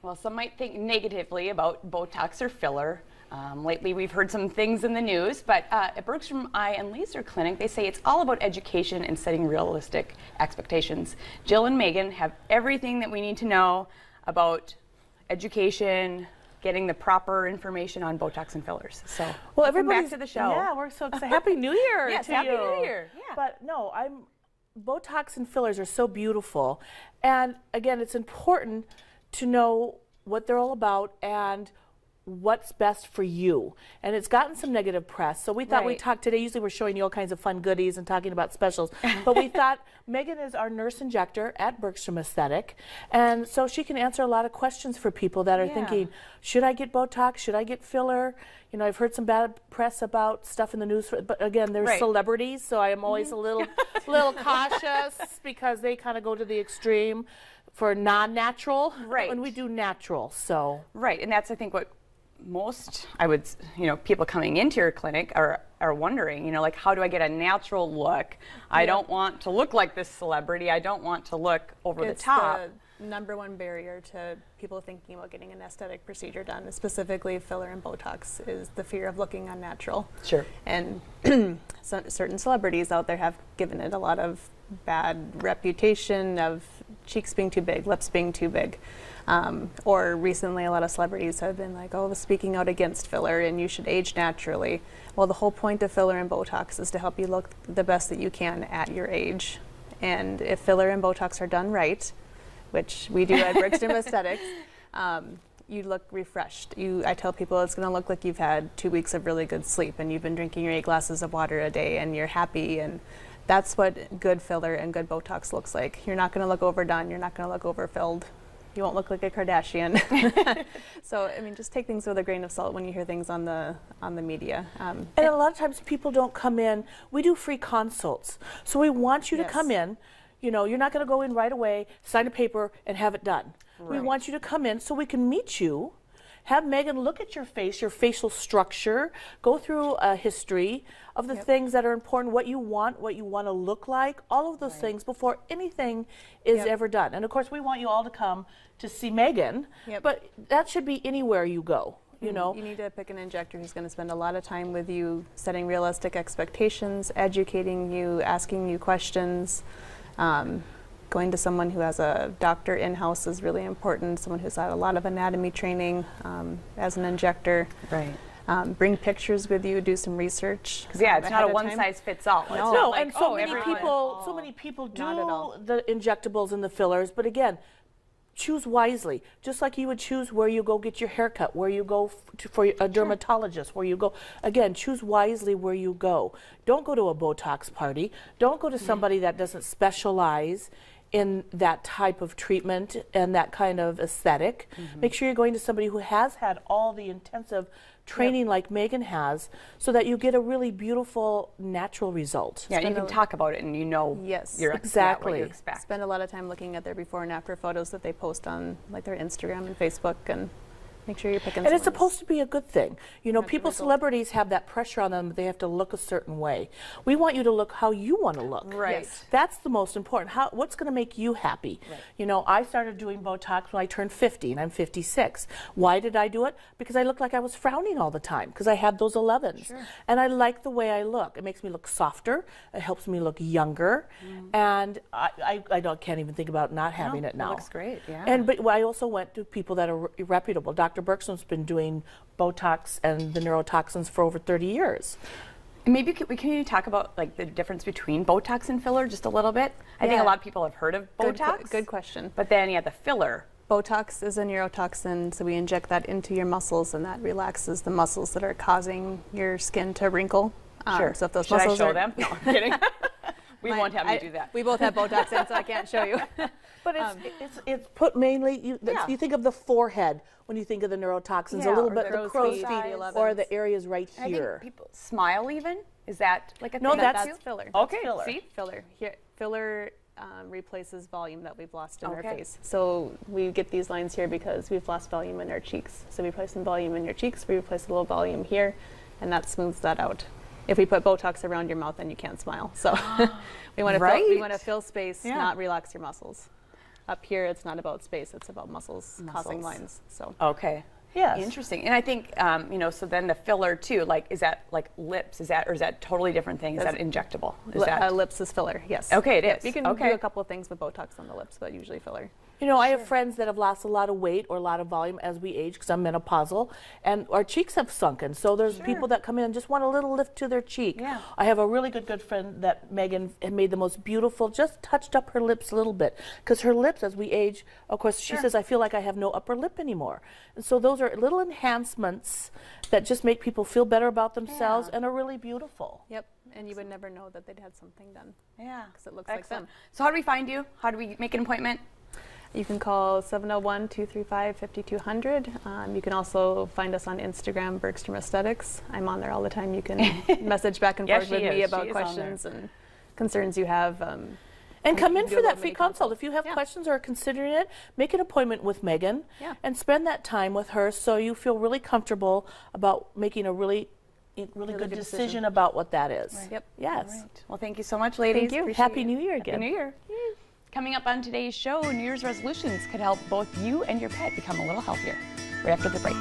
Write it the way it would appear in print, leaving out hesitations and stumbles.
Well, some might think negatively about Botox or filler. Lately, we've heard some things in the news, but at Bergstrom Eye and Laser Clinic, they say it's all about education and setting realistic expectations. Jill and Megan have everything that we need to know about education, getting the proper information on Botox and fillers. So, well, everybody back to the show. Yeah, we're so excited. Happy New Year yes, to Happy you. New Year. Yeah. But no, Botox and fillers are so beautiful, and again, it's important to know what they're all about and what's best for you. And it's gotten some negative press, so we thought we'd talk today. Usually we're showing you all kinds of fun goodies and talking about specials, but we thought Megan is our nurse injector at Bergstrom Aesthetic, and so she can answer a lot of questions for people that are thinking, should I get Botox, should I get filler? You know, I've heard some bad press about stuff in the news, but again, they're celebrities, so I am always a little cautious because they kind of go to the extreme for non-natural, and we do natural. So and that's, I think, what most, I would, people coming into your clinic are wondering, like, how do I get a natural look? I don't want to look like this celebrity. I don't want to look over the top. The number one barrier to people thinking about getting an aesthetic procedure done, specifically filler and Botox, is the fear of looking unnatural. Sure. And certain celebrities out there have given it a lot of bad reputation of cheeks being too big, lips being too big. Or recently a lot of celebrities have been like, oh, speaking out against filler and you should age naturally. Well, the whole point of filler and Botox is to help you look the best that you can at your age. And if filler and Botox are done right, which we do at Bergstrom Aesthetics, you look refreshed. I tell people it's going to look like you've had 2 weeks of really good sleep and you've been drinking your 8 glasses of water a day and you're happy, and that's what good filler and good Botox looks like. You're not going to look overdone. You're not going to look overfilled. You won't look like a Kardashian. So, I mean, just take things with a grain of salt when you hear things on the media. And a lot of times people don't come in. We do free consults. So we want you to come in. You know, you're not going to go in right away, sign a paper, and have it done. We want you to come in so we can meet you, have Megan look at your face, your facial structure, go through a history of the things that are important, what you want to look like, all of those things before anything is ever done. And of course, we want you all to come to see Megan, but that should be anywhere you go. You know, you need to pick an injector who's going to spend a lot of time with you, setting realistic expectations, educating you, asking you questions. Going to someone who has a doctor in-house is really important, someone who's had a lot of anatomy training as an injector. Bring pictures with you, do some research. Because it's not a one-size-fits-all. No, and so many people do the injectables and the fillers, but again, choose wisely. Just like you would choose where you go get your haircut, where you go for a dermatologist, where you go. Again, choose wisely where you go. Don't go to a Botox party. Don't go to somebody that doesn't specialize in that type of treatment and that kind of aesthetic. Make sure you're going to somebody who has had all the intensive training like Megan has, so that you get a really beautiful natural result. Yeah, you can talk about it and you know you're exactly what you expect. Spend a lot of time looking at their before and after photos that they post on like their Instagram and Facebook, and make sure you're picking. And it's supposed to be a good thing. You know, celebrities have that pressure on them. They have to look a certain way. We want you to look how you want to look. That's the most important. What's going to make you happy? You know, I started doing Botox when I turned 50, and I'm 56. Why did I do it? Because I looked like I was frowning all the time, because I had those 11s. And I like the way I look. It makes me look softer. It helps me look younger. And I can't even think about not having it now. It looks great, But I also went to people that are reputable. Dr. Bergstrom's been doing Botox and the neurotoxins for over 30 years. Maybe can you talk about like the difference between Botox and filler just a little bit? I think a lot of people have heard of Botox. Good question. But then the filler. Botox is a neurotoxin, so we inject that into your muscles, and that relaxes the muscles that are causing your skin to wrinkle. So if those muscles I show them? No, I'm kidding. We won't have you do that. We both have Botox in, so I can't show you. But it's put mainly, you think of the forehead when you think of the neurotoxins, a little bit the crow's feet, or the areas right here. I think people smile even. Is that like a thing? No, that's filler. Okay, see? Filler. Filler replaces volume that we've lost in our face. So we get these lines here because we've lost volume in our cheeks. So we place some volume in your cheeks, we replace a little volume here, and that smooths that out. If we put Botox around your mouth, then you can't smile. So we want to fill space, not relax your muscles. Up here, it's not about space; it's about muscles causing Muscles. lines. So Okay. Yes. Interesting. And I think, so then the filler too, like, is that like lips? Or is that totally different thing? Is that injectable? Is that? lips is filler. Yes. Okay, it Yep. is. You can Okay. do a couple of things with Botox on the lips, but usually filler. You know, I have friends that have lost a lot of weight or a lot of volume as we age because I'm menopausal, and our cheeks have sunken. So there's people that come in and just want a little lift to their cheek. Yeah. I have a really good friend that Megan had made the most beautiful, just touched up her lips a little bit because her lips, as we age, of course, she says, I feel like I have no upper lip anymore. And so those are little enhancements that just make people feel better about themselves and are really beautiful. Yep. And you would never know that they'd had something done. Yeah. Because it looks Excellent. like them. So how do we find you? How do we make an appointment? You can call 701-235-5200. You can also find us on Instagram, Bergstrom Aesthetics. I'm on there all the time. You can message back and Yes, forth with she me is. about She is on questions and concerns you have. And come we in do for a that little free mini consult. consult. If you have Yeah. questions or are considering it, make an appointment with Megan Yeah. and spend that time with her so you feel really comfortable about making a really good good decision decision. about what that is. Yep. Yes. All right. Well, thank you so much, ladies. Thank you. Appreciate Happy it. New Year again. Happy New Year. Coming up on today's show, New Year's resolutions could help both you and your pet become a little healthier. Right after the break.